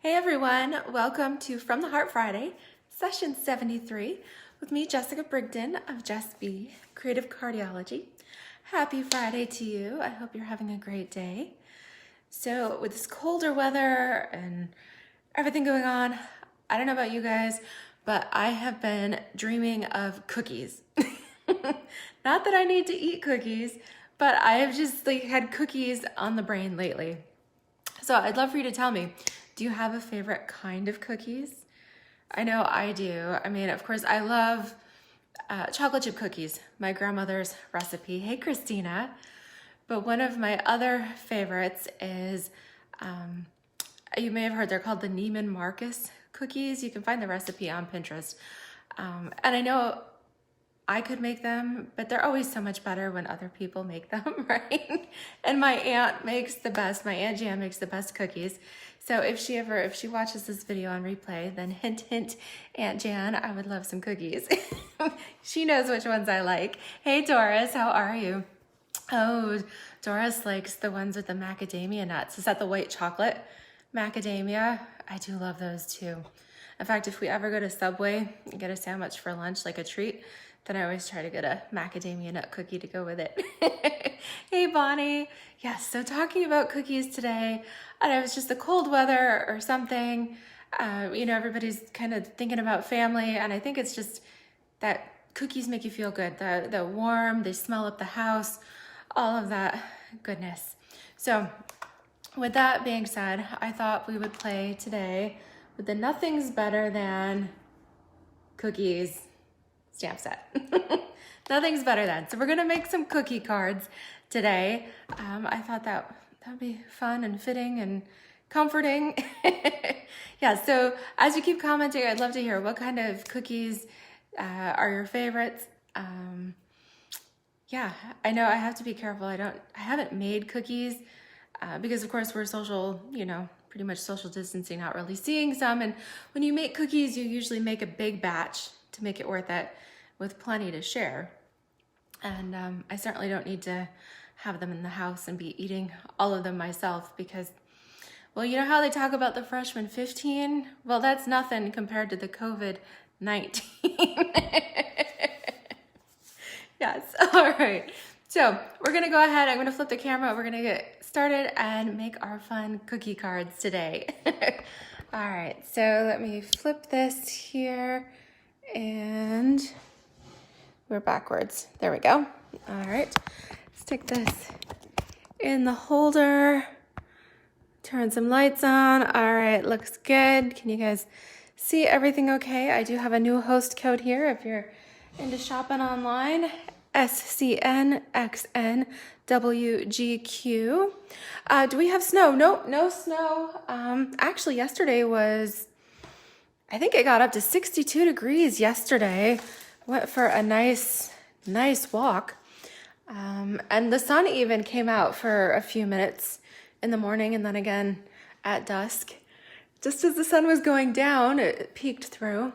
Hey everyone, welcome to From the Heart Friday, session 73, with me, Jessica Brigden of Jess B, Creative Cardiology. Happy Friday to you. I hope you're having a great day. So with this colder weather and everything going on, I don't know about you guys, but I have been dreaming of cookies. Not that I need to eat cookies, but I have just had cookies on the brain lately. So I'd love for you to tell me, do you have a favorite kind of cookies? I know I do. I mean, of course, I love chocolate chip cookies, my grandmother's recipe. Hey, Christina. But one of my other favorites is, you may have heard, they're called the Neiman Marcus cookies. You can find the recipe on Pinterest. And I know I could make them, but they're always so much better when other people make them, right? And my aunt makes the best. My Aunt Jan makes the best cookies. So if she watches this video on replay, then hint, hint, Aunt Jan, I would love some cookies. She knows which ones I like. Hey, Doris, how are you? Oh, Doris likes the ones with the macadamia nuts. Is that the white chocolate macadamia? I do love those too. In fact, if we ever go to Subway and get a sandwich for lunch, like a treat, then I always try to get a macadamia nut cookie to go with it. Hey, Bonnie. Yes, so talking about cookies today, and it was just the cold weather or something. Everybody's kind of thinking about family, and I think it's just that cookies make you feel good. They're warm, they smell up the house, all of that goodness. So with that being said, I thought we would play today with the Nothing's Better Than Cookies stamp set. Nothing's better than. So we're gonna make some cookie cards today. I thought that would be fun and fitting and comforting. Yeah, so as you keep commenting, I'd love to hear what kind of cookies are your favorites. Yeah, I know I have to be careful. I haven't made cookies because of course we're social, pretty much social distancing, not really seeing some. And when you make cookies, you usually make a big batch to make it worth it, with plenty to share. And I certainly don't need to have them in the house and be eating all of them myself because, well, you know how they talk about the freshman 15? Well, that's nothing compared to the COVID-19. Yes, all right. So we're gonna go ahead, I'm gonna flip the camera, we're gonna get started and make our fun cookie cards today. All right, so let me flip this here and we're backwards. There we go. All right, stick this in the holder, turn some lights on. All right, looks good. Can you guys see everything okay? I do have a new host code here if you're into shopping online. SCNXNWGQ. Do we have snow? Nope, no snow. Actually, yesterday was, I think it got up to 62 degrees yesterday. Went for a nice walk. And the sun even came out for a few minutes in the morning and then again at dusk. Just as the sun was going down, it peeked through.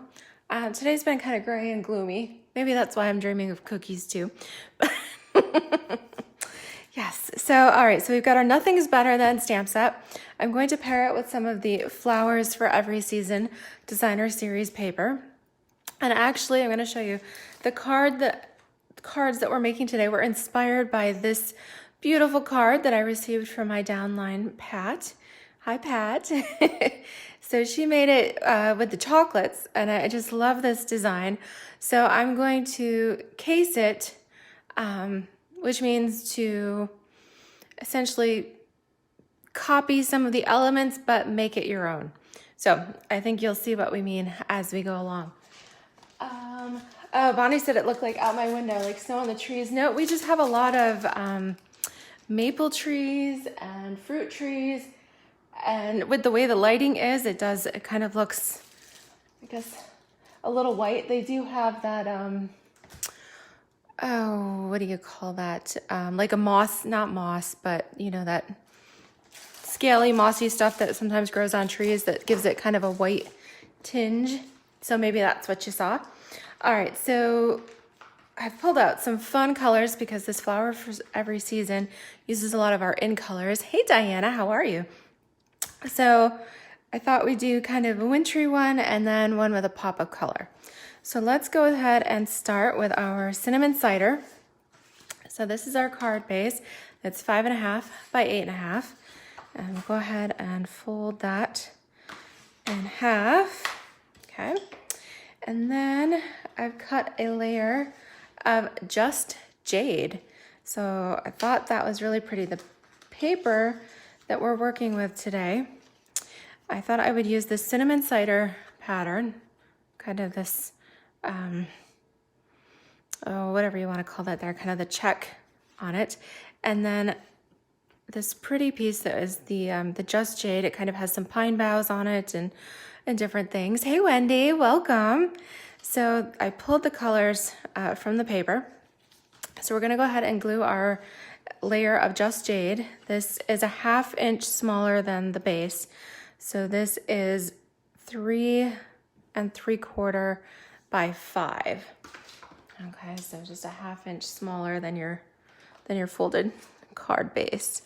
Today's been kind of gray and gloomy. Maybe that's why I'm dreaming of cookies too. Yes, so all right, so we've got our Nothing's Better Than stamp set. I'm going to pair it with some of the Flowers for Every Season Designer Series paper. And actually, I'm going to show you the cards that we're making today were inspired by this beautiful card that I received from my downline, Pat. Hi, Pat. So she made it with the chocolates, and I just love this design. So I'm going to case it, which means to essentially copy some of the elements, but make it your own. So I think you'll see what we mean as we go along. Oh, Bonnie said it looked like out my window, like snow on the trees. No, we just have a lot of maple trees and fruit trees. And with the way the lighting is, it kind of looks, I guess, a little white. They do have that, what do you call that? Like a moss, not moss, but that scaly, mossy stuff that sometimes grows on trees that gives it kind of a white tinge. So maybe that's what you saw. All right, so I've pulled out some fun colors because this Flower for Every Season uses a lot of our in colors. Hey, Diana, how are you? So I thought we'd do kind of a wintry one and then one with a pop of color. So let's go ahead and start with our cinnamon cider. So this is our card base. It's 5.5 by 8.5. And we'll go ahead and fold that in half. Okay. And then I've cut a layer of just jade. So I thought that was really pretty. The paper that we're working with today, I thought I would use the cinnamon cider pattern, kind of this, whatever you want to call that there, kind of the check on it. And then this pretty piece that is the just jade. It kind of has some pine boughs on it and different things. Hey, Wendy, welcome. So I pulled the colors from the paper. So we're gonna go ahead and glue our layer of just jade. This is a 1/2 inch smaller than the base. So this is 3 3/4 by 5. Okay, so just a 1/2 inch smaller than your folded card base.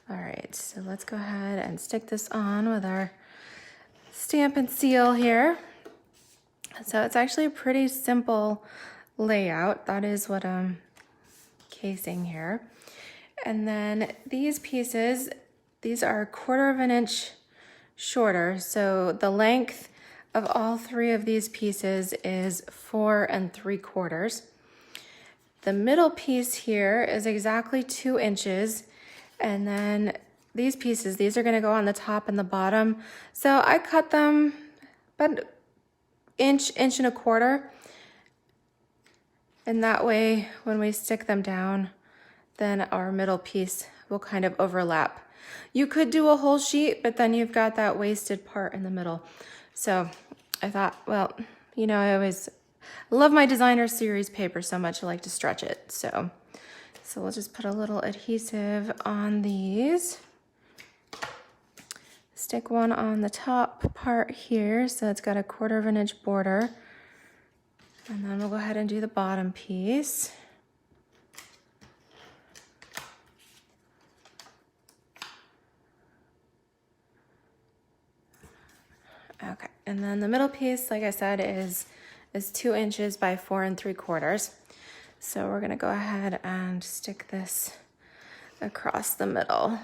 All right, so let's go ahead and stick this on with our stamp and seal here. So it's actually a pretty simple layout. That is what I'm casing here. And then these pieces, these are 1/4 inch shorter. So the length of all 3 of these pieces is 4 3/4. The middle piece here is exactly 2 inches. And then these pieces, these are gonna go on the top and the bottom. So I cut them about inch and 1/4. And that way, when we stick them down, then our middle piece will kind of overlap. You could do a whole sheet, but then you've got that wasted part in the middle. So I thought, well, you know, I always love my designer series paper so much, I like to stretch it. So we'll just put a little adhesive on these. Stick one on the top part here, so it's got a 1/4 inch border. And then we'll go ahead and do the bottom piece. Okay, and then the middle piece, like I said, is 2 inches by 4 3/4. So we're gonna go ahead and stick this across the middle.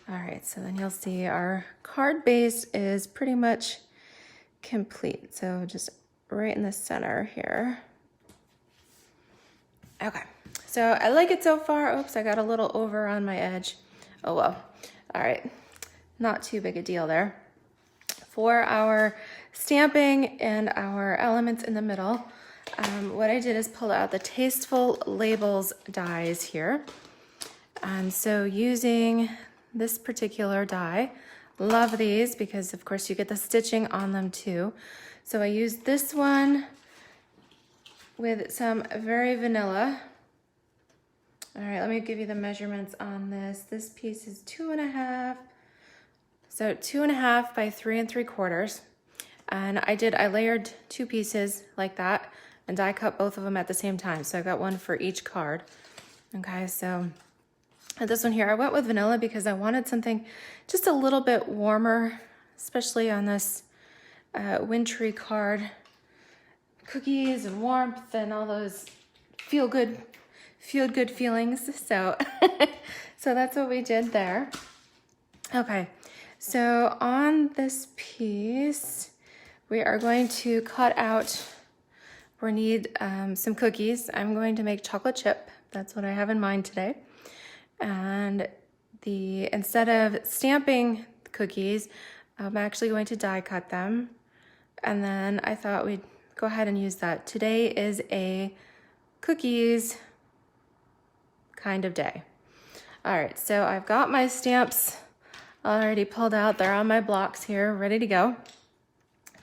All right, so then you'll see our card base is pretty much complete. So just right in the center here. Okay, so I like it so far. Oops, I got a little over on my edge. Oh well, all right, not too big a deal there. For our stamping and our elements in the middle, what I did is pull out the Tasteful Labels dies here. And so using this particular die, love these because of course you get the stitching on them too. So I used this one with some Very Vanilla. All right, let me give you the measurements on this. This piece is 2.5. So 2.5 by 3 3/4. And I layered 2 pieces like that and die cut both of them at the same time. So I got one for each card. Okay, so this one here, I went with vanilla because I wanted something just a little bit warmer, especially on this wintry card. Cookies and warmth and all those feel good feelings. So, so that's what we did there. Okay, so on this piece, we are going to cut out, we need some cookies. I'm going to make chocolate chip. That's what I have in mind today. And instead of stamping cookies, I'm actually going to die cut them. And then I thought we'd go ahead and use that. Today is a cookies kind of day. All right, so I've got my stamps already pulled out. They're on my blocks here, ready to go.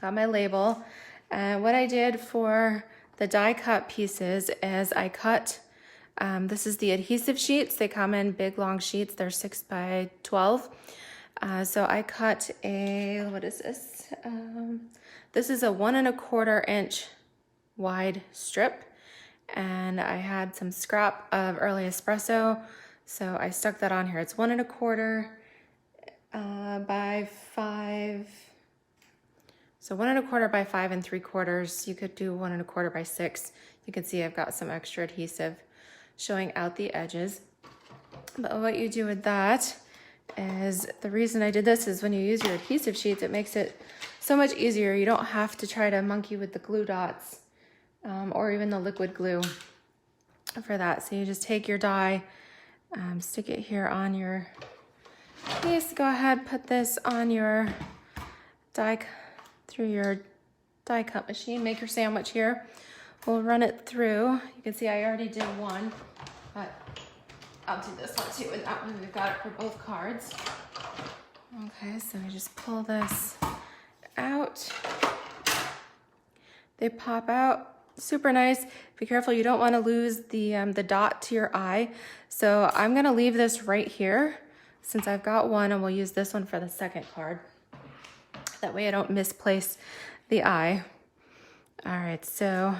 Got my label. And what I did for the die cut pieces is I cut, this is the adhesive sheets. They come in big long sheets. They're 6 by 12. So I cut a, what is this? This is a 1 1/4 inch wide strip. And I had some scrap of early espresso. So I stuck that on here. It's 1 1/4 by 5. So 1 1/4 by 5 3/4. You could do 1 1/4 by 6. You can see I've got some extra adhesive showing out the edges. But what you do with that is, the reason I did this is when you use your adhesive sheets, it makes it so much easier. You don't have to try to monkey with the glue dots or even the liquid glue for that. So you just take your die, stick it here on your piece. Go ahead, put this on your die through your die cut machine. Make your sandwich here. We'll run it through. You can see I already did one, but I'll do this one too, and that one we've got it for both cards. Okay, so we just pull this out. They pop out super nice. Be careful, you don't want to lose the dot to your eye. So I'm gonna leave this right here since I've got one, and we'll use this one for the second card. That way I don't misplace the eye. All right, so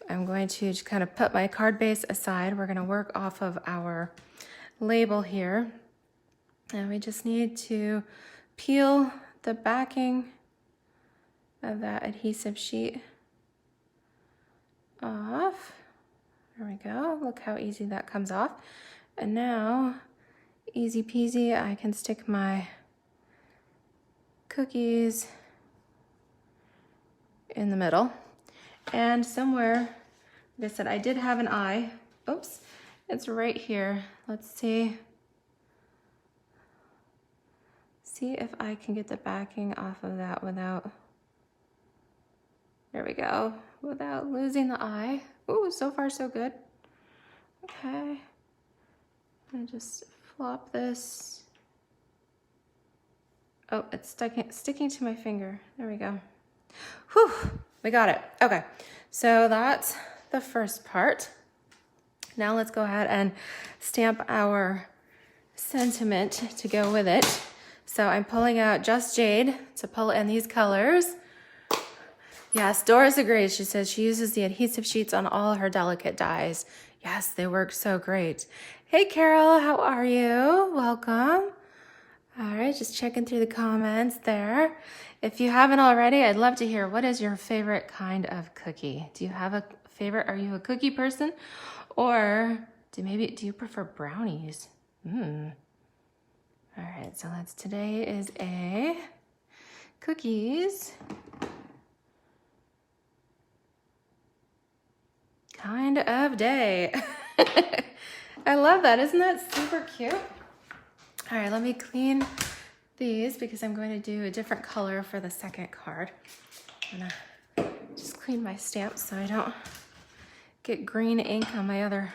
I'm going to just kind of put my card base aside. We're gonna work off of our label here. And we just need to peel the backing of that adhesive sheet off. There we go. Look how easy that comes off. And now, easy peasy, I can stick my cookies in the middle. And somewhere, like I said, I did have an eye. Oops, it's right here. Let's see. See if I can get the backing off of that without, there we go, without losing the eye. Ooh, so far so good. Okay, and just flop this. Oh, it's sticking to my finger. There we go. Whew, we got it. Okay, so that's the first part. Now let's go ahead and stamp our sentiment to go with it. So I'm pulling out Just Jade to pull in these colors. Yes, Doris agrees. She says she uses the adhesive sheets on all her delicate dies. Yes, they work so great. Hey, Carol, how are you? Welcome. All right, just checking through the comments there. If you haven't already, I'd love to hear, what is your favorite kind of cookie? Do you have a favorite? Are you a cookie person? Or do you prefer brownies? All right, so today is a cookies kind of day. I love that. Isn't that super cute? All right, let me clean these because I'm going to do a different color for the second card. I'm gonna just clean my stamps so I don't get green ink on my other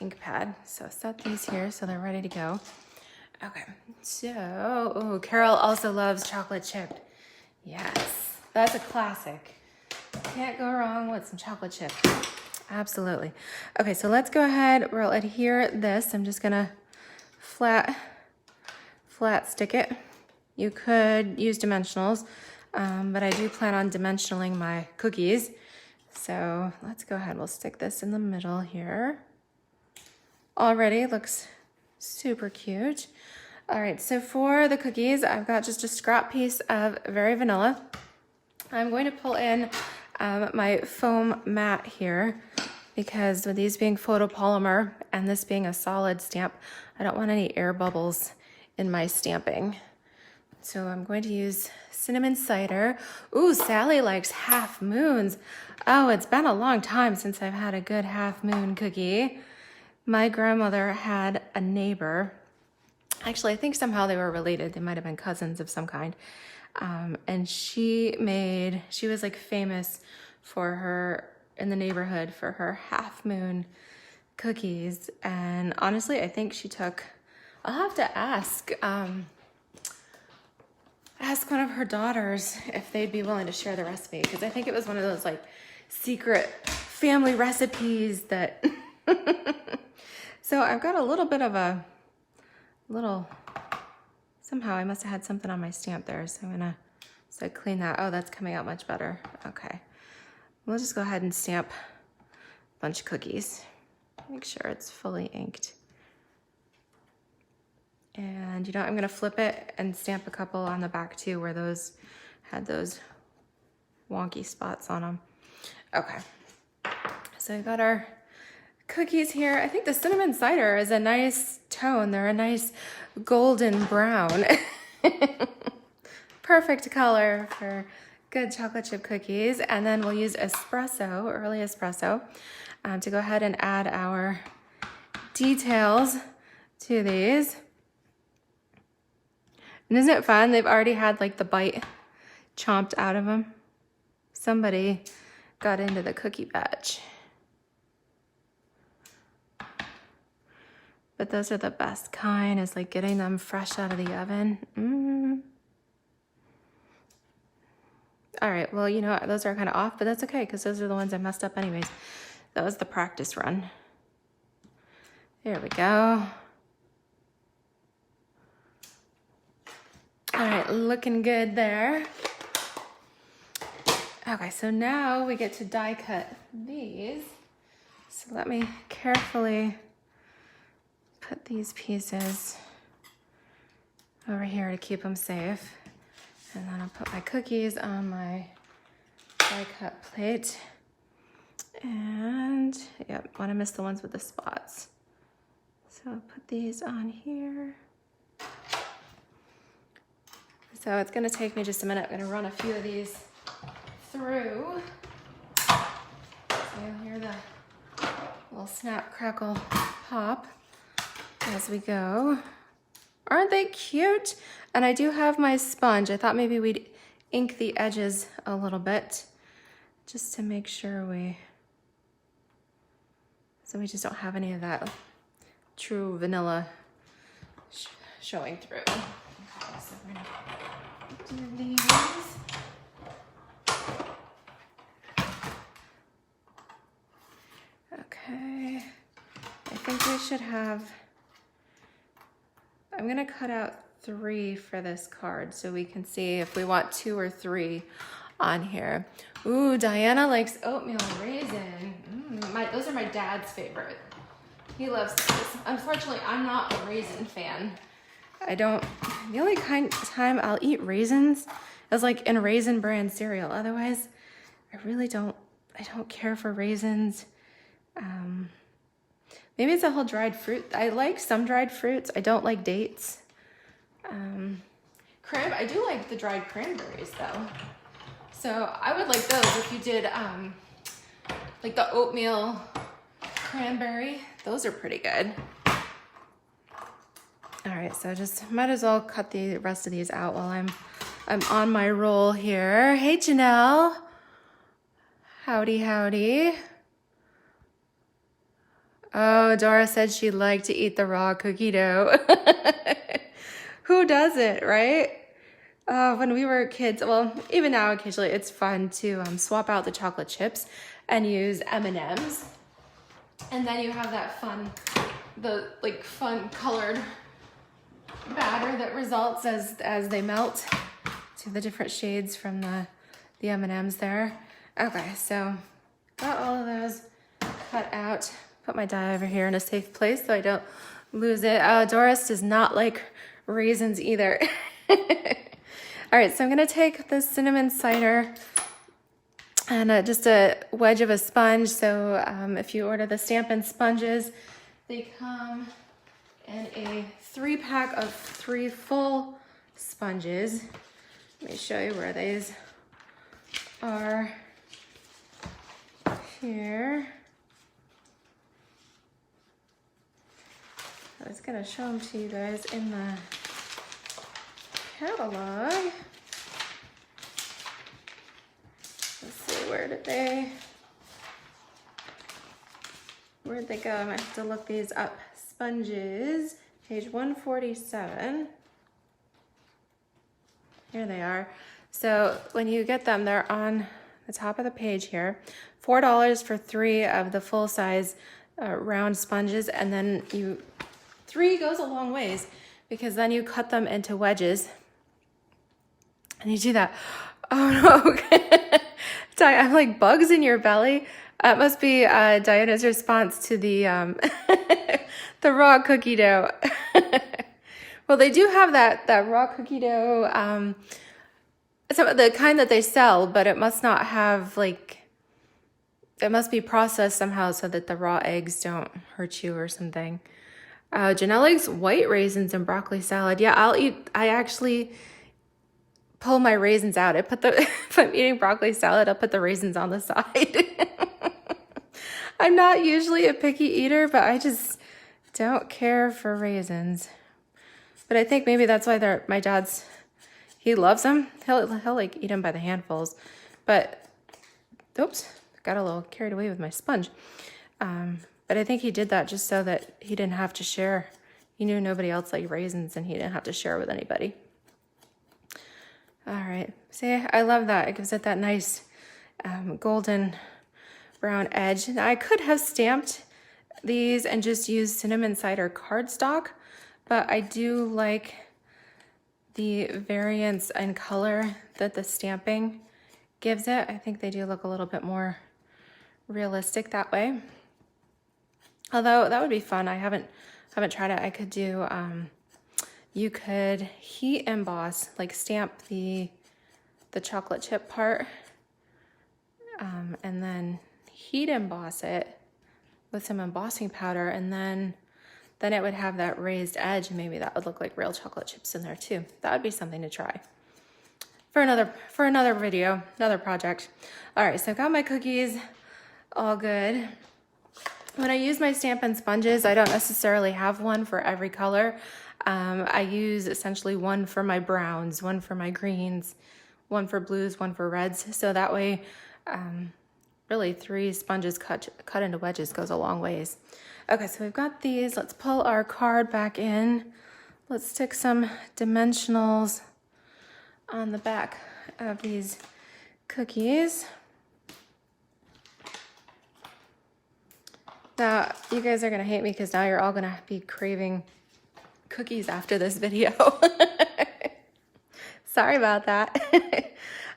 ink pad. So set these here so they're ready to go. Okay, so, Carol also loves chocolate chip. Yes, that's a classic. Can't go wrong with some chocolate chip. Absolutely. Okay, so let's go ahead. We'll adhere this. I'm just gonna flat stick it. You could use dimensionals, but I do plan on dimensionaling my cookies. So let's go ahead. We'll stick this in the middle here. Already looks super cute. All right, so for the cookies, I've got just a scrap piece of Very Vanilla. I'm going to pull in my foam mat here because with these being photopolymer and this being a solid stamp, I don't want any air bubbles in my stamping. So I'm going to use cinnamon cider. Ooh, Sally likes half moons. Oh, it's been a long time since I've had a good half moon cookie. My grandmother had a neighbor. Actually, I think somehow they were related. They might have been cousins of some kind. And she was like famous for her, in the neighborhood, for her half moon cookies. And honestly, I think she took, I'll have to ask one of her daughters if they'd be willing to share the recipe, because I think it was one of those like secret family recipes that so I've got a little bit of somehow I must have had something on my stamp there, so I'm gonna clean that. Oh, that's coming out much better. Okay, we'll just go ahead and stamp a bunch of cookies. Make sure it's fully inked. And you know, I'm gonna flip it and stamp a couple on the back too, where those had those wonky spots on them. Okay, so we got our cookies here. I think the cinnamon cider is a nice tone. They're a nice golden brown. Perfect color for good chocolate chip cookies. And then we'll use espresso, early espresso, to go ahead and add our details to these. And isn't it fun? They've already had like the bite chomped out of them. Somebody got into the cookie batch. But those are the best kind, is like getting them fresh out of the oven. All right, well, you know what? Those are kind of off, but that's okay because those are the ones I messed up anyways. That was the practice run. There we go. All right, looking good there. Okay, so now we get to die cut these. So let me carefully put these pieces over here to keep them safe. And then I'll put my cookies on my die cut plate. And yep, want to miss the ones with the spots. So I'll put these on here. So it's gonna take me just a minute. I'm gonna run a few of these through. So you'll hear the little snap, crackle, pop as we go. Aren't they cute? And I do have my sponge. I thought maybe we'd ink the edges a little bit just to make sure so we just don't have any of that true vanilla showing through. Okay, so we're gonna do these. Okay, I think we should have, I'm gonna cut out 3 for this card so we can see if we want 2 or 3 on here. Ooh, Diana likes oatmeal raisin. Those are my dad's favorite. He loves those. Unfortunately, I'm not a raisin fan. The only time I'll eat raisins is like in Raisin Bran cereal. Otherwise, I don't care for raisins. Maybe it's a whole dried fruit. I like some dried fruits. I don't like dates. I do like the dried cranberries though. So I would like those if you did like the oatmeal cranberry. Those are pretty good. All right, so just might as well cut the rest of these out while I'm on my roll here. Hey, Janelle. Howdy, howdy. Oh, Dora said she liked to eat the raw cookie dough. Who doesn't, right? When we were kids, well, even now occasionally it's fun to swap out the chocolate chips and use M&Ms. And then you have that fun colored batter that results as they melt to the different shades from the M&Ms there. Okay, so got all of those cut out. Put my die over here in a safe place so I don't lose it. Doris does not like raisins either. All right, so I'm gonna take the cinnamon cider and just a wedge of a sponge. So if you order the Stampin sponges, they come in a 3-pack of 3 full sponges. Let me show you where these are here. I was gonna show them to you guys in the catalog. Let's see, where'd they go? I might have to look these up. Sponges, page 147. Here they are. So when you get them, they're on the top of the page here. $4 for 3 of the full size round sponges, and then 3 goes a long ways because then you cut them into wedges. And you do that. Oh no. Di, I'm like bugs in your belly. That must be Diana's response to the the raw cookie dough. Well, they do have that raw cookie dough, some of the kind that they sell, but it must not have like, it must be processed somehow so that the raw eggs don't hurt you or something. Janelle's white raisins and broccoli salad. Yeah, I actually pull my raisins out. If I'm eating broccoli salad, I'll put the raisins on the side. I'm not usually a picky eater, but I just don't care for raisins. But I think maybe that's why my dad's, he loves them. He'll like eat them by the handfuls. But, oops, got a little carried away with my sponge. But I think he did that just so that he didn't have to share. He knew nobody else liked raisins and he didn't have to share with anybody. All right, see, I love that. It gives it that nice golden brown edge. Now, I could have stamped these and just used cinnamon cider cardstock, but I do like the variance in color that the stamping gives it. I think they do look a little bit more realistic that way. Although that would be fun. I haven't tried it. I could do, you could heat emboss, like stamp the chocolate chip part, and then heat emboss it with some embossing powder, and then it would have that raised edge, and maybe that would look like real chocolate chips in there too. That would be something to try for another video, another project. All right, so I've got my cookies all good. When I use my Stampin' sponges, I don't necessarily have one for every color. I use essentially one for my browns, one for my greens, one for blues, one for reds. So that way, really 3 sponges cut into wedges goes a long ways. Okay, so we've got these. Let's pull our card back in. Let's stick some dimensionals on the back of these cookies. Now, you guys are gonna hate me because now you're all gonna be craving cookies after this video. Sorry about that.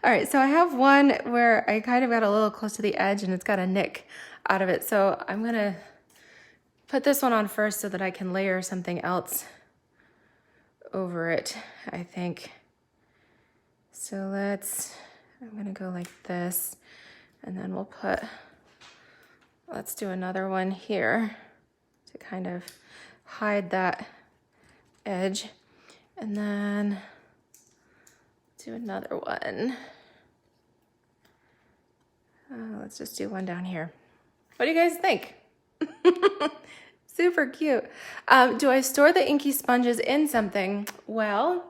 All right, so I have one where I kind of got a little close to the edge and it's got a nick out of it. So I'm gonna put this one on first so that I can layer something else over it, I think. So I'm gonna go like this, and then let's do another one here to kind of hide that edge, and then do another one. Let's just do one down here. What do you guys think? Super cute. Do I store the inky sponges in something? Well,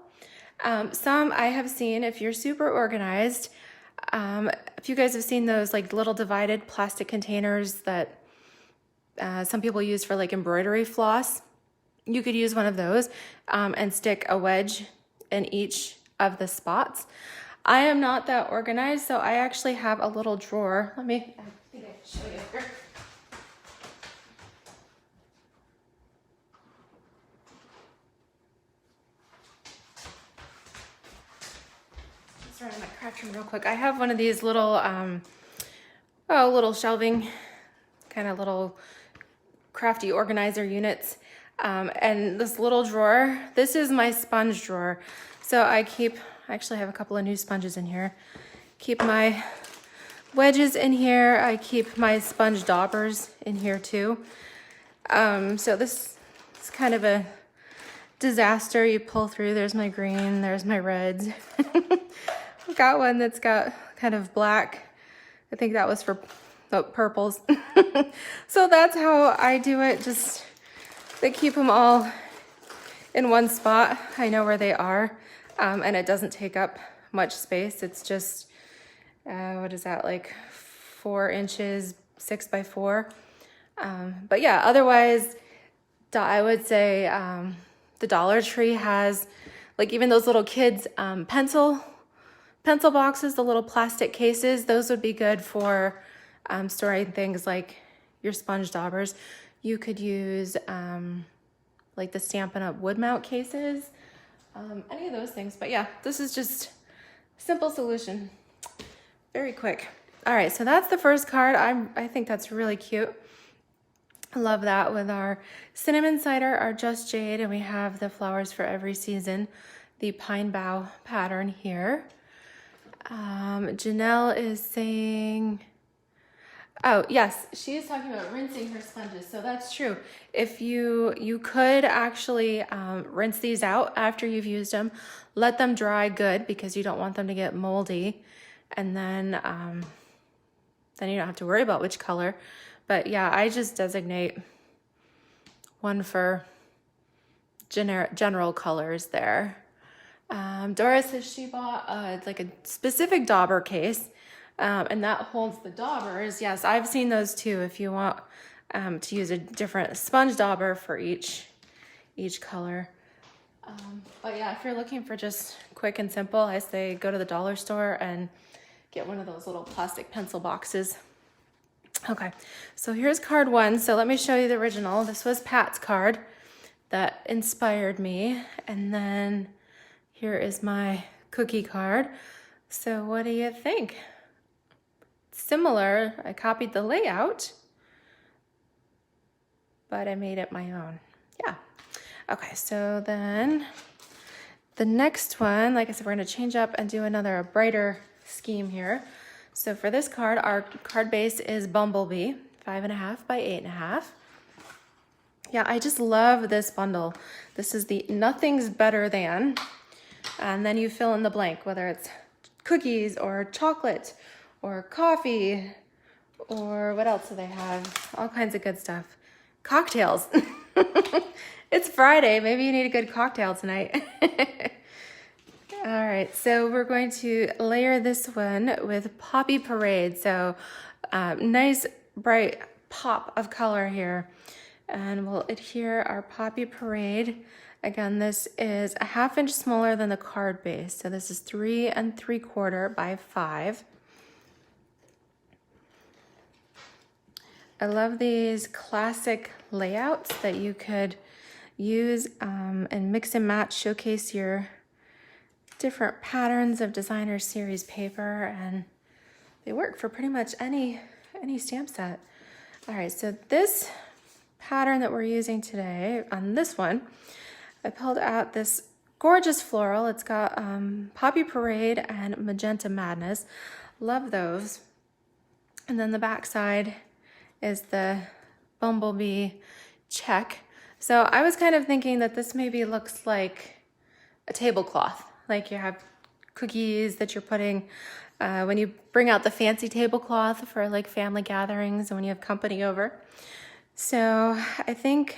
some I have seen, if you're super organized, if you guys have seen those like little divided plastic containers that some people use for like embroidery floss, you could use one of those and stick a wedge in each of the spots. I am not that organized, so I actually have a little drawer. I think I can show you here. Let's run in my craft room real quick. I have one of these little, little shelving, kind of little crafty organizer units. And this little drawer, this is my sponge drawer. So I actually have a couple of new sponges in here. Keep my wedges in here. I keep my sponge daubers in here too. So this is kind of a disaster. You pull through, there's my green, there's my reds. I've got one that's got kind of black. I think that was for purples. So that's how I do it. Just, they keep them all in one spot. I know where they are. And it doesn't take up much space. It's just, what is that, like 4 inches, 6 by 4. But yeah, otherwise, I would say the Dollar Tree has, like, even those little kids' pencil boxes, the little plastic cases, those would be good for storing things like your sponge daubers. You could use like the Stampin' Up! Wood mount cases. Any of those things. But yeah, this is just a simple solution. Very quick. All right, so that's the first card. I think that's really cute. I love that with our cinnamon cider, our Just Jade, and we have the flowers for every season, the pine bough pattern here. Janelle is saying, oh yes, she is talking about rinsing her sponges. So that's true. If you could actually rinse these out after you've used them, let them dry good because you don't want them to get moldy, and then you don't have to worry about which color. But yeah, I just designate one for general colors there. Dora says she bought like a specific dauber case, and that holds the daubers. Yes, I've seen those too. If you want to use a different sponge dauber for each color. But yeah, if you're looking for just quick and simple, I say go to the dollar store and get one of those little plastic pencil boxes. Okay, so here's card 1. So let me show you the original. This was Pat's card that inspired me. And then here is my cookie card. So what do you think? Similar, I copied the layout, but I made it my own. Yeah. Okay, so then the next one, like I said, we're gonna change up and do a brighter scheme here. So for this card, our card base is Bumblebee, 5.5 by 8.5. Yeah, I just love this bundle. This is the Nothing's Better Than, and then you fill in the blank, whether it's cookies or chocolate or coffee or what else do they have? All kinds of good stuff. Cocktails. It's Friday. Maybe you need a good cocktail tonight. All right, so we're going to layer this one with Poppy Parade. So nice bright pop of color here. And we'll adhere our Poppy Parade. Again, this is a 1/2 inch smaller than the card base. So this is 3 3/4 by 5. I love these classic layouts that you could use and mix and match, showcase your different patterns of designer series paper, and they work for pretty much any stamp set. All right, so this pattern that we're using today on this one, I pulled out this gorgeous floral. It's got Poppy Parade and Magenta Madness. Love those. And then the back side is the Bumblebee check. So I was kind of thinking that this maybe looks like a tablecloth. Like you have cookies that you're putting when you bring out the fancy tablecloth for like family gatherings and when you have company over. So I think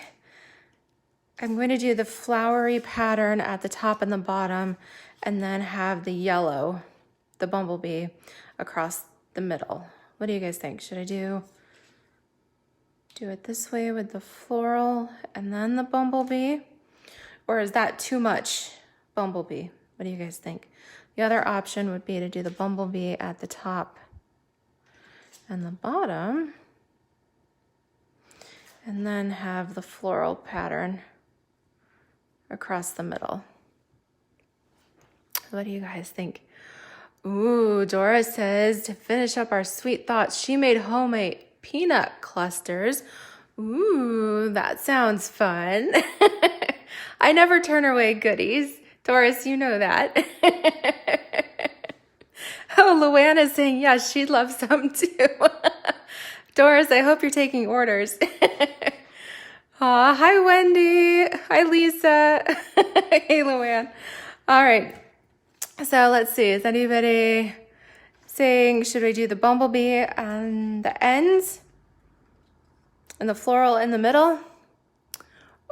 I'm going to do the flowery pattern at the top and the bottom, and then have the yellow, the Bumblebee, across the middle. What do you guys think? Should I do it this way with the floral and then the Bumblebee? Or is that too much Bumblebee? What do you guys think? The other option would be to do the Bumblebee at the top and the bottom, and then have the floral pattern across the middle. What do you guys think? Ooh, Dora says to finish up our sweet thoughts, she made homemade peanut clusters. Ooh, that sounds fun. I never turn away goodies. Doris, you know that. Oh, Luann is saying, yes, she'd love some too. Doris, I hope you're taking orders. Aw, hi, Wendy. Hi, Lisa. Hey, Luann. All right. So let's see. Is anybody saying, should we do the Bumblebee on the ends and the floral in the middle?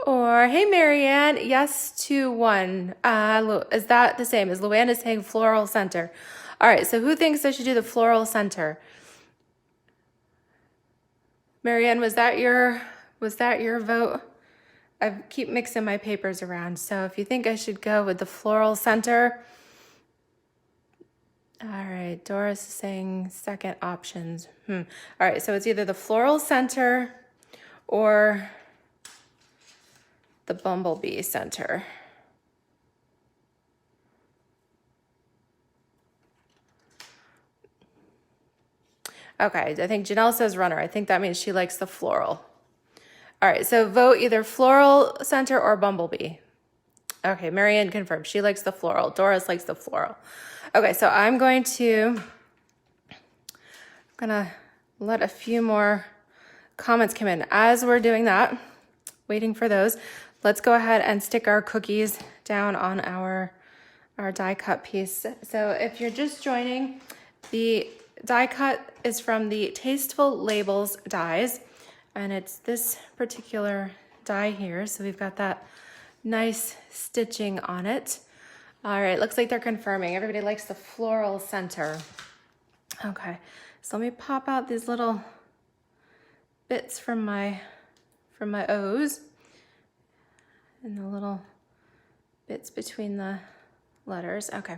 Or, hey, Marianne, yes to 1. Is that the same? Is Luann saying floral center? All right, so who thinks I should do the floral center? Marianne, was that your vote? I keep mixing my papers around. So if you think I should go with the floral center. All right, Doris is saying second options. All right, so it's either the floral center or the Bumblebee center. Okay, I think Janelle says runner. I think that means she likes the floral. All right, so vote either floral center or bumblebee. Okay, Marianne confirmed. She likes the floral. Doris likes the floral. Okay, so I'm gonna let a few more comments come in. As we're doing that, waiting for those, let's go ahead and stick our cookies down on our die cut piece. So if you're just joining, the die cut is from the Tasteful Labels dies, and it's this particular die here. So we've got that nice stitching on it. All right, looks like they're confirming. Everybody likes the floral center. Okay, so let me pop out these little bits from my O's and the little bits between the letters. Okay.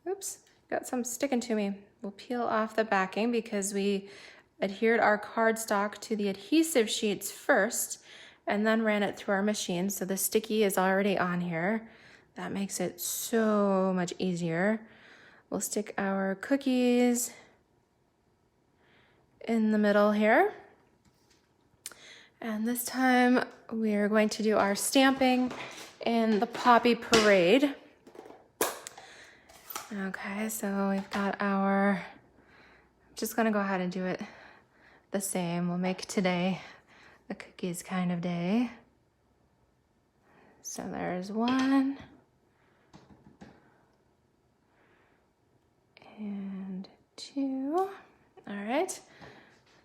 Oops, got some sticking to me. We'll peel off the backing because we adhered our cardstock to the adhesive sheets first and then ran it through our machine. So the sticky is already on here. That makes it so much easier. We'll stick our cookies in the middle here. And this time we're going to do our stamping in the Poppy Parade. Okay, so we've got I'm just gonna go ahead and do it the same. We'll make today a cookies kind of day. So there's 1 and 2. All right,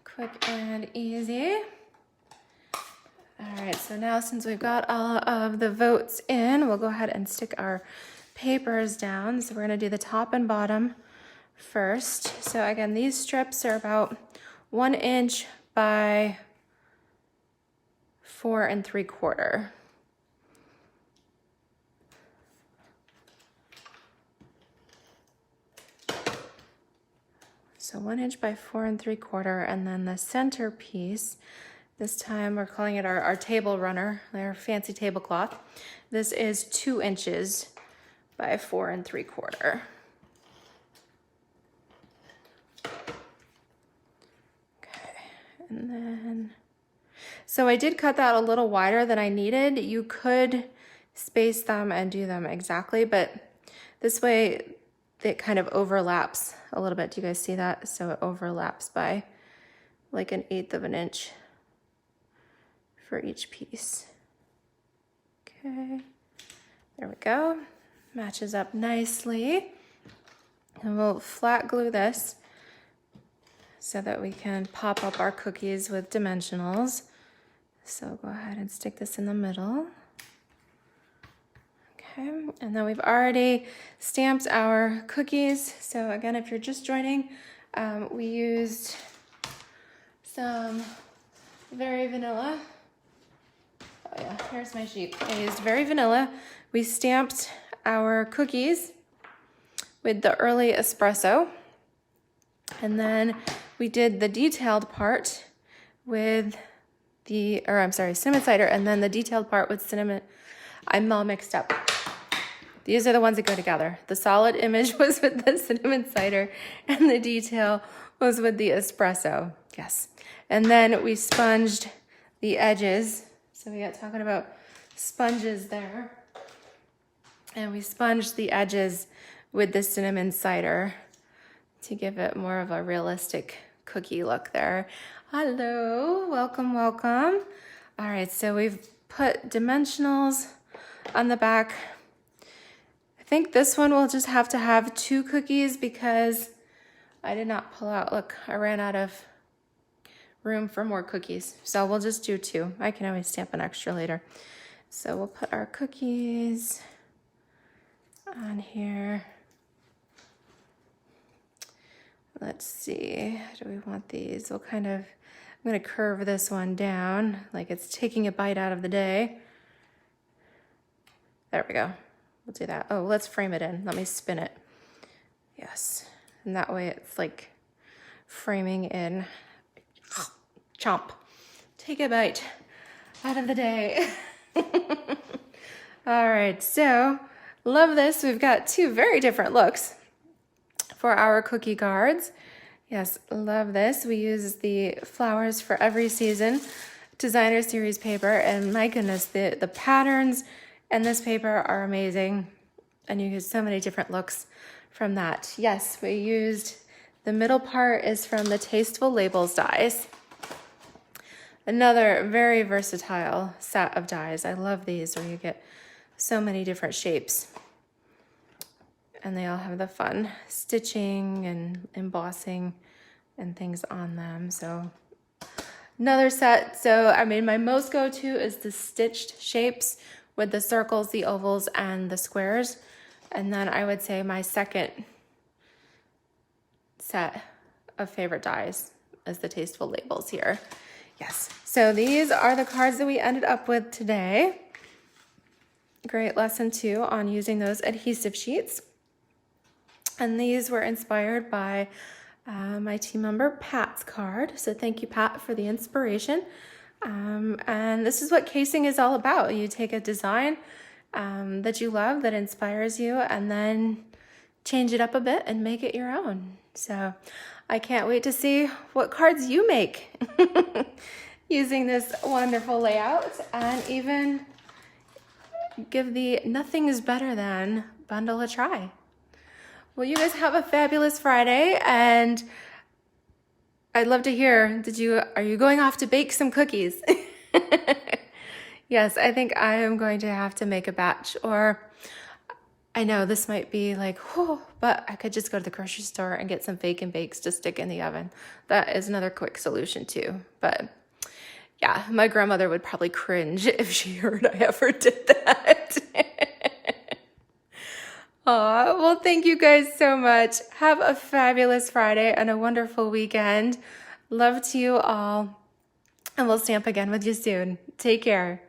quick and easy. All right, so now since we've got all of the votes in, we'll go ahead and stick our papers down. So we're gonna do the top and bottom first. So again, these strips are about 1 inch by 4 3/4. So 1 inch by 4 3/4, and then the center piece, this time we're calling it our table runner, our fancy tablecloth. This is 2 inches by 4 3/4. Okay, and then, so I did cut that a little wider than I needed. You could space them and do them exactly, but this way it kind of overlaps a little bit. Do you guys see that? So it overlaps by like 1/8 of an inch for each piece. Okay, there we go. Matches up nicely. And we'll flat glue this so that we can pop up our cookies with dimensionals. So go ahead and stick this in the middle. Okay, and then we've already stamped our cookies. So again, if you're just joining, we used some Very Vanilla. Oh yeah, here's my sheet. I used Very Vanilla. We stamped our cookies with the early espresso. And then we did the detailed part with cinnamon cider, and then the detailed part with cinnamon. I'm all mixed up. These are the ones that go together. The solid image was with the cinnamon cider, and the detail was with the espresso. Yes. And then we sponged the edges. So we got talking about sponges there. And we sponged the edges with the cinnamon cider to give it more of a realistic cookie look there. Hello, welcome, welcome. All right, so we've put dimensionals on the back. I think this one will just have to have 2 cookies because I did not pull out. Look, I ran out of room for more cookies. So we'll just do 2. I can always stamp an extra later. So we'll put our cookies on here. Let's see, do we want these? We'll I'm gonna curve this one down like it's taking a bite out of the day. There we go. We'll do that. Oh, let's frame it in. Let me spin it. Yes. And that way it's like framing in. Chomp. Take a bite out of the day. All right, so love this. We've got 2 very different looks for our cookie cards. Yes, love this. We use the flowers for every season designer series paper, and my goodness, the patterns in this paper are amazing, and you get so many different looks from that. Yes, we used, the middle part is from the Tasteful Labels dies. Another very versatile set of dies. I love these where you get so many different shapes. And they all have the fun stitching and embossing and things on them. So another set. So I mean, my most go-to is the stitched shapes with the circles, the ovals, and the squares. And then I would say my second set of favorite dies is the Tasteful Labels here. Yes, so these are the cards that we ended up with today. Great lesson 2 on using those adhesive sheets. And these were inspired by my team member Pat's card. So thank you, Pat, for the inspiration. And this is what casing is all about. You take a design that you love, that inspires you, and then change it up a bit and make it your own. So I can't wait to see what cards you make using this wonderful layout, and even give the Nothing is Better Than bundle a try. Well, you guys have a fabulous Friday, and I'd love to hear, are you going off to bake some cookies? Yes, I think I am going to have to make a batch, or I know this might be like, but I could just go to the grocery store and get some fake and bakes to stick in the oven. That is another quick solution too. But yeah, my grandmother would probably cringe if she heard I ever did that. Aw, well, thank you guys so much. Have a fabulous Friday and a wonderful weekend. Love to you all. And we'll stamp again with you soon. Take care.